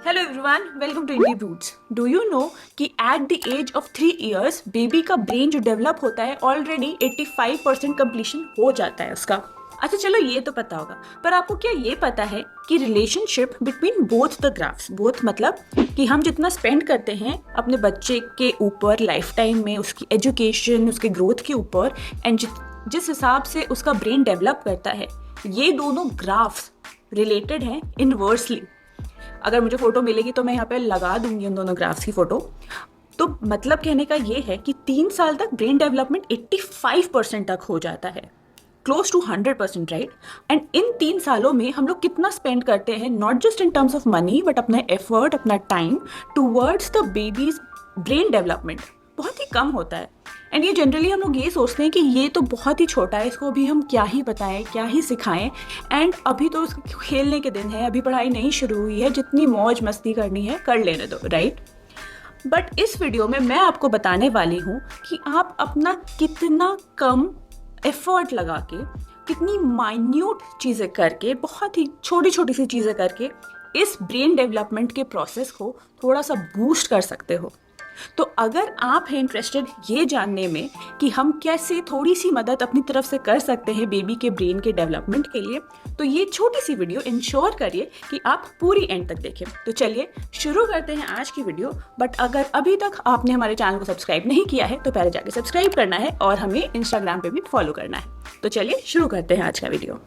Hello everyone, welcome to Indie Roots. Do you know कि at the age of 3 years baby का brain जो develop होता है already 85% completion हो जाता है उसका। अच्छा चलो ये तो पता होगा, पर आपको क्या ये पता है कि relationship between both the graphs, both मतलब कि हम जितना स्पेंड करते हैं अपने बच्चे के ऊपर लाइफ टाइम में, उसकी एजुकेशन, उसके ग्रोथ के ऊपर, एंड जिस हिसाब से उसका ब्रेन डेवलप करता है, ये दोनों ग्राफ्स रिलेटेड हैं इनवर्सली। अगर मुझे फोटो मिलेगी तो मैं यहाँ पे लगा दूंगी उन दोनों ग्राफ्स की फोटो। तो मतलब कहने का ये है कि 3 साल तक ब्रेन डेवलपमेंट 85% तक हो जाता है, close to 100%, right. And in 3 सालों में हम लोग कितना स्पेंड करते हैं, not just in terms of money but अपना एफर्ट, अपना time towards the baby's brain development बहुत ही कम होता है। एंड ये जनरली हम लोग ये सोचते हैं कि ये तो बहुत ही छोटा है, इसको अभी हम क्या ही बताएं, क्या ही सिखाएं, एंड अभी तो उसके खेलने के दिन है, अभी पढ़ाई नहीं शुरू हुई है, जितनी मौज मस्ती करनी है कर लेने दो, राइट। बट इस वीडियो में मैं आपको बताने वाली हूँ कि आप अपना कितना कम एफर्ट लगा के, कितनी माइन्यूट चीज़ें करके, बहुत ही छोटी छोटी सी चीज़ें करके इस ब्रेन डेवलपमेंट के प्रोसेस को थोड़ा सा बूस्ट कर सकते हो। तो अगर आप हैं इंटरेस्टेड ये जानने में कि हम कैसे थोड़ी सी मदद अपनी तरफ से कर सकते हैं बेबी के ब्रेन के डेवलपमेंट के लिए, तो ये छोटी सी वीडियो इंश्योर करिए कि आप पूरी एंड तक देखें। तो चलिए शुरू करते हैं आज की वीडियो। बट अगर अभी तक आपने हमारे चैनल को सब्सक्राइब नहीं किया है तो पहले जाके सब्सक्राइब करना है और हमें इंस्टाग्राम पे भी फॉलो करना है। तो चलिए शुरू करते हैं आज का वीडियो।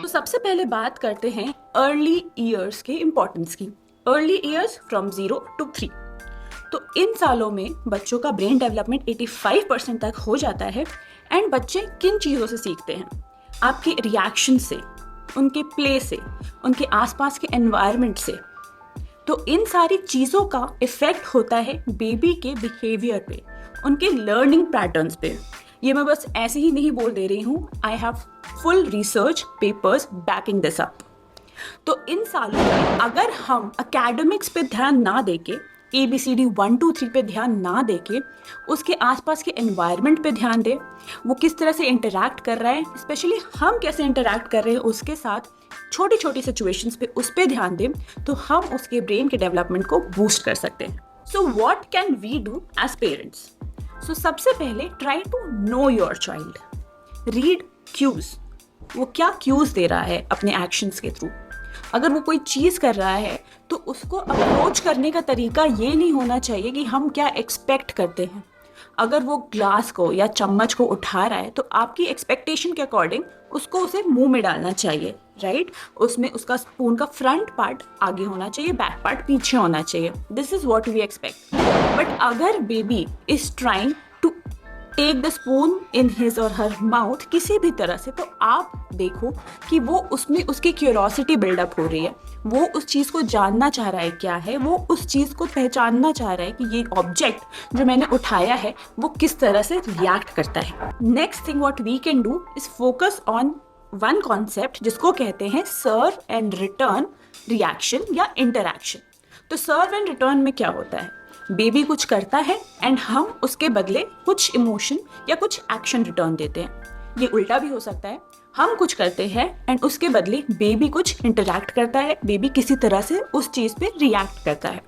सबसे पहले बात करते हैं अर्ली ईयर्स के इम्पोर्टेंस की। Early years from 0 to 3। तो इन सालों में बच्चों का ब्रेन डेवलपमेंट 85% तक हो जाता है। एंड बच्चे किन चीज़ों से सीखते हैं? आपके रिएक्शन से, उनके प्ले से, उनके आसपास के एनवायरनमेंट से। तो इन सारी चीज़ों का इफेक्ट होता है बेबी के बिहेवियर पे, उनके लर्निंग पैटर्न्स पे। ये मैं बस ऐसे ही नहीं बोल दे रही हूँ, I have full research papers banking this up. तो इन सालों में अगर हम एकेडमिक्स पे ध्यान ना देके, ABCD 1 2 3 पे ध्यान ना देके, उसके आसपास के एनवायरनमेंट पे ध्यान दें, वो किस तरह से इंटरैक्ट कर रहा है, स्पेशली हम कैसे इंटरैक्ट कर रहे हैं उसके साथ, छोटी छोटी सिचुएशंस पे उस पर ध्यान दें, तो हम उसके ब्रेन के डेवलपमेंट को बूस्ट कर सकते हैं। So what can we do as parents? So सबसे पहले try to know your child, read cues. वो क्या क्यूज दे रहा है अपने एक्शंस के थ्रू। अगर वो कोई चीज़ कर रहा है तो उसको अप्रोच करने का तरीका ये नहीं होना चाहिए कि हम क्या एक्सपेक्ट करते हैं। अगर वो ग्लास को या चम्मच को उठा रहा है तो आपकी एक्सपेक्टेशन के अकॉर्डिंग उसको उसे मुंह में डालना चाहिए, राइट। उसमें उसका स्पून का फ्रंट पार्ट आगे होना चाहिए, बैक पार्ट पीछे होना चाहिए। This is what we expect. But अगर baby is trying to take the spoon in his or her mouth किसी भी तरह से, तो आप देखो कि वो उसमें उसकी क्यूरोसिटी बिल्डअप हो रही है, वो उस चीज़ को जानना चाह रहा है क्या है, वो उस चीज़ को पहचानना चाह रहा है कि ये ऑब्जेक्ट जो मैंने उठाया है वो किस तरह से रिएक्ट करता है। Next thing what we can do is focus on one concept जिसको कहते हैं सर्व एंड रिटर्न रिएक्शन या इंटरैक्शन। तो सर्व एंड रिटर्न में क्या होता है? बेबी कुछ करता है एंड हम उसके बदले कुछ इमोशन या कुछ एक्शन रिटर्न देते हैं। ये उल्टा भी हो सकता है, हम कुछ करते हैं एंड उसके बदले बेबी कुछ इंटरैक्ट करता है, बेबी किसी तरह से उस चीज़ पे रिएक्ट करता है।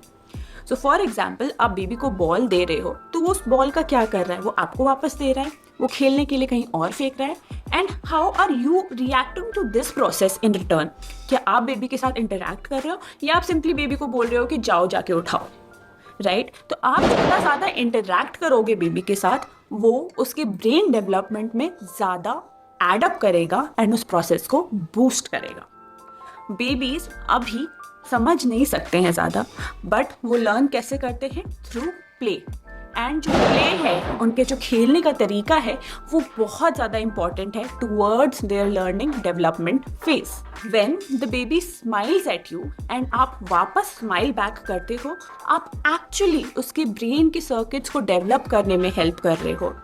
सो फॉर एग्जाम्पल, आप बेबी को बॉल दे रहे हो तो वो उस बॉल का क्या कर रहा है? वो आपको वापस दे रहा है, वो खेलने के लिए कहीं और फेंक रहा है। And how are you reacting to this process in return? क्या आप बेबी के साथ इंटरैक्ट कर रहे हो या आप सिंपली बेबी को बोल रहे हो कि जाओ जाके उठाओ, राइट। तो आप जितना ज़्यादा इंटरैक्ट करोगे बेबी के साथ, वो उसके ब्रेन डेवलपमेंट में ज़्यादा एडअप करेगा एंड उस प्रोसेस को बूस्ट करेगा। बेबीज अभी समझ नहीं सकते हैं ज़्यादा, बट वो लर्न कैसे करते हैं? Through play. एंड जो प्ले है, उनके जो खेलने का तरीका है, वो बहुत ज़्यादा इंपॉर्टेंट है towards their learning development phase. When the baby smiles eight you and आप वापस स्माइल बैक करते हो, आप एक्चुअली उसके ब्रेन के सर्किट्स को डेवलप करने में हेल्प कर रहे हो।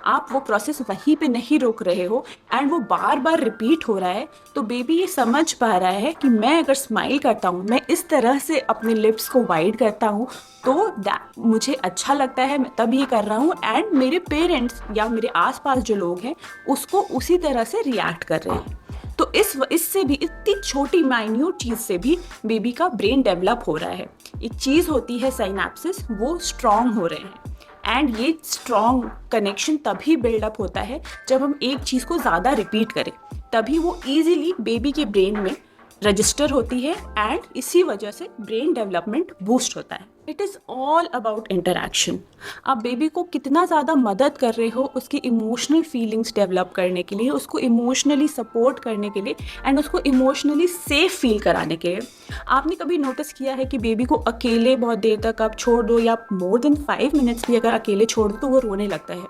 आप वो प्रोसेस वहीं पे नहीं रोक रहे हो एंड वो बार बार रिपीट हो रहा है, तो बेबी ये समझ पा रहा है कि मैं अगर स्माइल करता हूँ, मैं इस तरह से अपने लिप्स को वाइड करता हूँ, तो मुझे अच्छा लगता है, मैं तब ये कर रहा हूँ एंड मेरे पेरेंट्स या मेरे आसपास जो लोग हैं उसको उसी तरह से रिएक्ट कर रहे हैं। तो इससे भी, इतनी छोटी माइन्यूट चीज़ से भी बेबी का ब्रेन डेवलप हो रहा है। एक चीज़ होती है साइनेप्सिस, वो स्ट्रॉन्ग हो रहे हैं एंड ये स्ट्रॉन्ग कनेक्शन तभी बिल्डअप होता है जब हम एक चीज़ को ज़्यादा रिपीट करें, तभी वो ईजिली बेबी के ब्रेन में रजिस्टर होती है एंड इसी वजह से ब्रेन डेवलपमेंट बूस्ट होता है। It is all about interaction. आप बेबी को कितना ज़्यादा मदद कर रहे हो उसकी इमोशनल फीलिंग्स डेवलप करने के लिए, उसको इमोशनली सपोर्ट करने के लिए एंड उसको इमोशनली सेफ फील कराने के लिए। आपने कभी नोटिस किया है कि बेबी को अकेले बहुत देर तक आप छोड़ दो या मोर देन 5 मिनट्स भी अगर अकेले छोड़ दो तो वो रोने लगता है,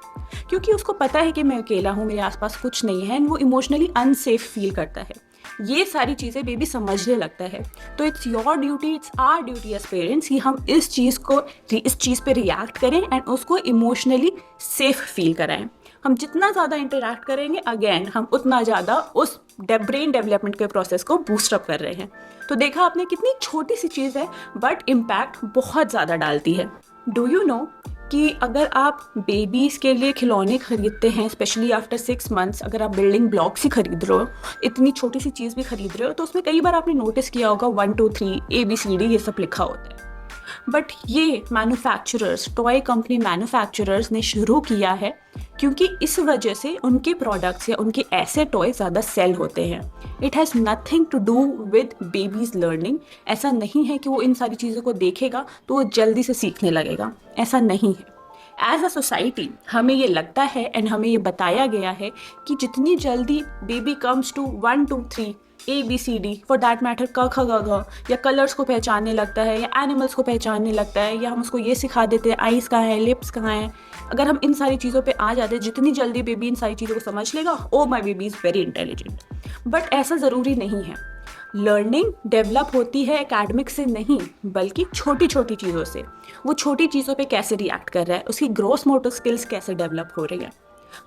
क्योंकि उसको पता है कि मैं अकेला हूँ, मेरे आसपास कुछ नहीं है एंड वो इमोशनली अनसेफ फील करता है। ये सारी चीज़ें बेबी समझने लगता है। तो it's your duty, it's our duty as parents कि हम इस चीज़ पे रिएक्ट करें एंड उसको इमोशनली सेफ फील कराएं। हम जितना ज़्यादा इंटरैक्ट करेंगे अगेन हम उतना ज़्यादा उस ब्रेन डेवलपमेंट के प्रोसेस को बूस्टअप कर रहे हैं। तो देखा आपने, कितनी छोटी सी चीज़ है बट इम्पैक्ट बहुत ज़्यादा डालती है। डू यू नो कि अगर आप बेबीज़ के लिए खिलौने खरीदते हैं, स्पेशली आफ्टर 6 मंथ्स, अगर आप बिल्डिंग ब्लॉक्स ही खरीद रहे हो, इतनी छोटी सी चीज़ भी खरीद रहे हो, तो उसमें कई बार आपने नोटिस किया होगा 1 2 3 ABCD ये सब लिखा होता है। बट ये मैन्युफैक्चरर्स, टॉय कंपनी मैन्युफैक्चरर्स ने शुरू किया है क्योंकि इस वजह से उनके प्रोडक्ट्स या उनके ऐसे टॉय ज़्यादा सेल होते हैं। It has nothing to do with baby's learning. ऐसा नहीं है कि वो इन सारी चीज़ों को देखेगा तो वो जल्दी से सीखने लगेगा, ऐसा नहीं है। एज अ सोसाइटी हमें ये लगता है एंड हमें ये बताया गया है कि जितनी जल्दी baby comes to 1 2 3 ABCD for that matter क ख ग घ, या कलर्स को पहचानने लगता है या एनिमल्स को पहचानने लगता है, या हम उसको ये सिखा देते हैं आईज कहाँ है, लिप्स कहाँ है, अगर हम इन सारी चीज़ों पे आ जाते हैं, जितनी जल्दी बेबी इन सारी चीज़ों को समझ लेगा, oh my baby is very intelligent. But ऐसा ज़रूरी नहीं है। लर्निंग डेवलप होती है एकेडमिक से नहीं, बल्कि छोटी छोटी चीज़ों से। वो छोटी चीज़ों पे कैसे रिएक्ट कर रहा है, उसकी ग्रॉस मोटर स्किल्स कैसे डेवलप हो रही है।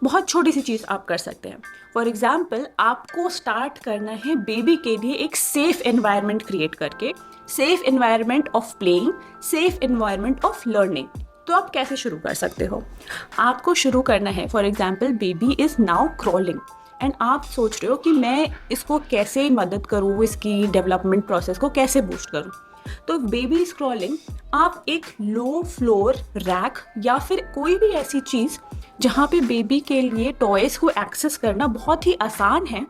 बहुत छोटी सी चीज़ आप कर सकते हैं। फॉर एग्जाम्पल, आपको स्टार्ट करना है बेबी के लिए एक सेफ एनवायरनमेंट क्रिएट करके, safe environment of playing, safe environment of learning. तो आप कैसे शुरू कर सकते हो? आपको शुरू करना है, for example baby is now crawling and आप सोच रहे हो कि मैं इसको कैसे मदद करूँ, इसकी डेवलपमेंट प्रोसेस को कैसे बूस्ट करूँ। तो बेबी स्क्रॉलिंग, आप एक लो फ्लोर रैक या फिर कोई भी ऐसी चीज़ जहाँ पे बेबी के लिए टॉयज़ को एक्सेस करना बहुत ही आसान है,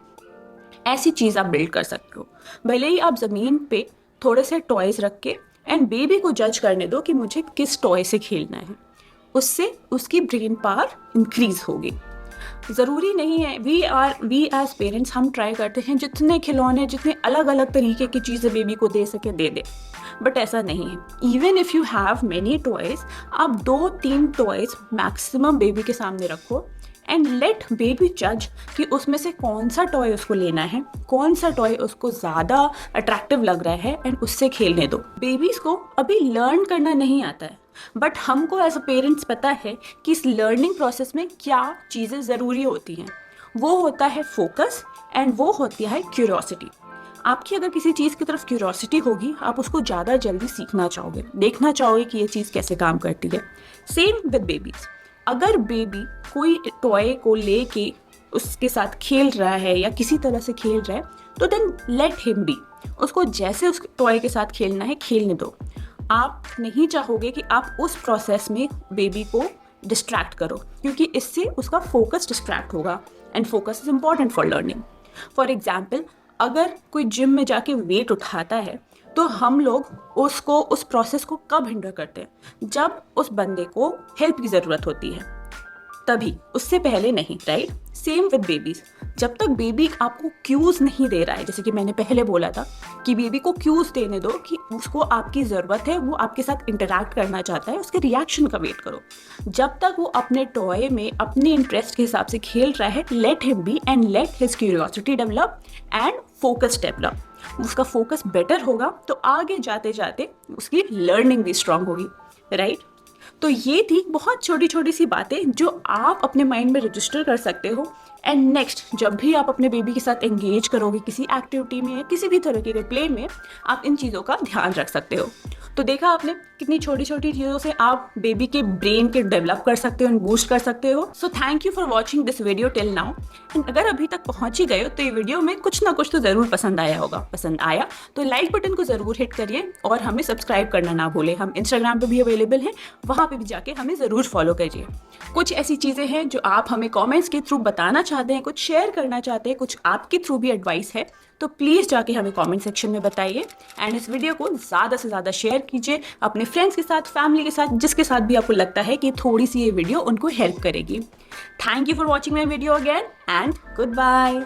ऐसी चीज़ आप बिल्ड कर सकते हो। भले ही आप ज़मीन पे थोड़े से टॉयज़ रख के एंड बेबी को जज करने दो कि मुझे किस टॉय से खेलना है, उससे उसकी ब्रेन पावर इंक्रीज होगी। ज़रूरी नहीं है, वी एज पेरेंट्स हम ट्राई करते हैं जितने खिलौने, जितने अलग अलग तरीके की चीज़ें बेबी को दे सके दे दे, बट ऐसा नहीं है। Even if you have many toys, आप 2-3 टॉयज़ मैक्सिमम बेबी के सामने रखो एंड लेट बेबी जज कि उसमें से कौन सा टॉय उसको लेना है, कौन सा टॉय उसको ज़्यादा अट्रैक्टिव लग रहा है एंड उससे खेलने दो। बेबीज़ को अभी लर्न करना नहीं आता है, बट हमको एज अ पेरेंट्स पता है कि इस लर्निंग प्रोसेस में क्या चीज़ें ज़रूरी होती हैं। वो होता है फोकस एंड वो होती है क्यूरियोसिटी। आपकी अगर किसी चीज़ की तरफ क्यूरियोसिटी होगी, आप उसको ज़्यादा जल्दी सीखना चाहोगे, देखना चाहोगे कि ये चीज़ कैसे काम करती है। Same with babies. अगर बेबी कोई टॉय को लेके उसके साथ खेल रहा है या किसी तरह से खेल रहा है, तो देन लेट हिम बी। उसको जैसे उस टॉय के साथ खेलना है खेलने दो। आप नहीं चाहोगे कि आप उस प्रोसेस में बेबी को डिस्ट्रैक्ट करो, क्योंकि इससे उसका फोकस डिस्ट्रैक्ट होगा and focus is important for learning. For example, अगर कोई जिम में जाके वेट उठाता है, तो हम लोग उसको उस प्रोसेस को कब हिंडर करते हैं? जब उस बंदे को हेल्प की ज़रूरत होती है, तभी, उससे पहले नहीं, राइट? Same with babies. जब तक बेबी आपको क्यूज नहीं दे रहा है, जैसे कि मैंने पहले बोला था कि बेबी को क्यूज देने दो कि उसको आपकी ज़रूरत है, वो आपके साथ इंटरैक्ट करना चाहता है, उसके रिएक्शन का वेट करो। जब तक वो अपने टॉय में अपने इंटरेस्ट के हिसाब से खेल रहा है, let him B and let his curiosity develop and focus develop. उसका फोकस बेटर होगा तो आगे जाते जाते उसकी लर्निंग भी स्ट्रांग होगी, राइट? तो ये थी बहुत छोटी छोटी सी बातें जो आप अपने माइंड में रजिस्टर कर सकते हो, एंड नेक्स्ट जब भी आप अपने बेबी के साथ एंगेज करोगे किसी एक्टिविटी में या किसी भी तरह के प्ले में, आप इन चीज़ों का ध्यान रख सकते हो। तो देखा आपने कितनी छोटी छोटी चीज़ों से आप बेबी के ब्रेन के डेवलप कर सकते हो एंड बूस्ट कर सकते हो। So thank you for watching this video till now. And अगर अभी तक पहुंच ही गए हो तो ये वीडियो में कुछ ना कुछ तो ज़रूर पसंद आया होगा। पसंद आया तो लाइक बटन को ज़रूर हिट करिए और हमें सब्सक्राइब करना ना भूलें। हम इंस्टाग्राम पे भी अवेलेबल हैं, वहाँ पे भी जाके हमें ज़रूर फॉलो करिए। कुछ ऐसी चीज़ें हैं जो आप हमें कमेंट्स के थ्रू बताना चाहते हैं, कुछ शेयर करना चाहते हैं, कुछ आपके थ्रू भी एडवाइस है, तो प्लीज़ जाके हमें कमेंट सेक्शन में बताइए। एंड इस वीडियो को ज़्यादा से ज़्यादा शेयर कीजिए अपने फ्रेंड्स के साथ, फैमिली के साथ, जिसके साथ भी आपको लगता है कि थोड़ी सी ये वीडियो उनको हेल्प करेगी। Thank you for watching my video again and good bye.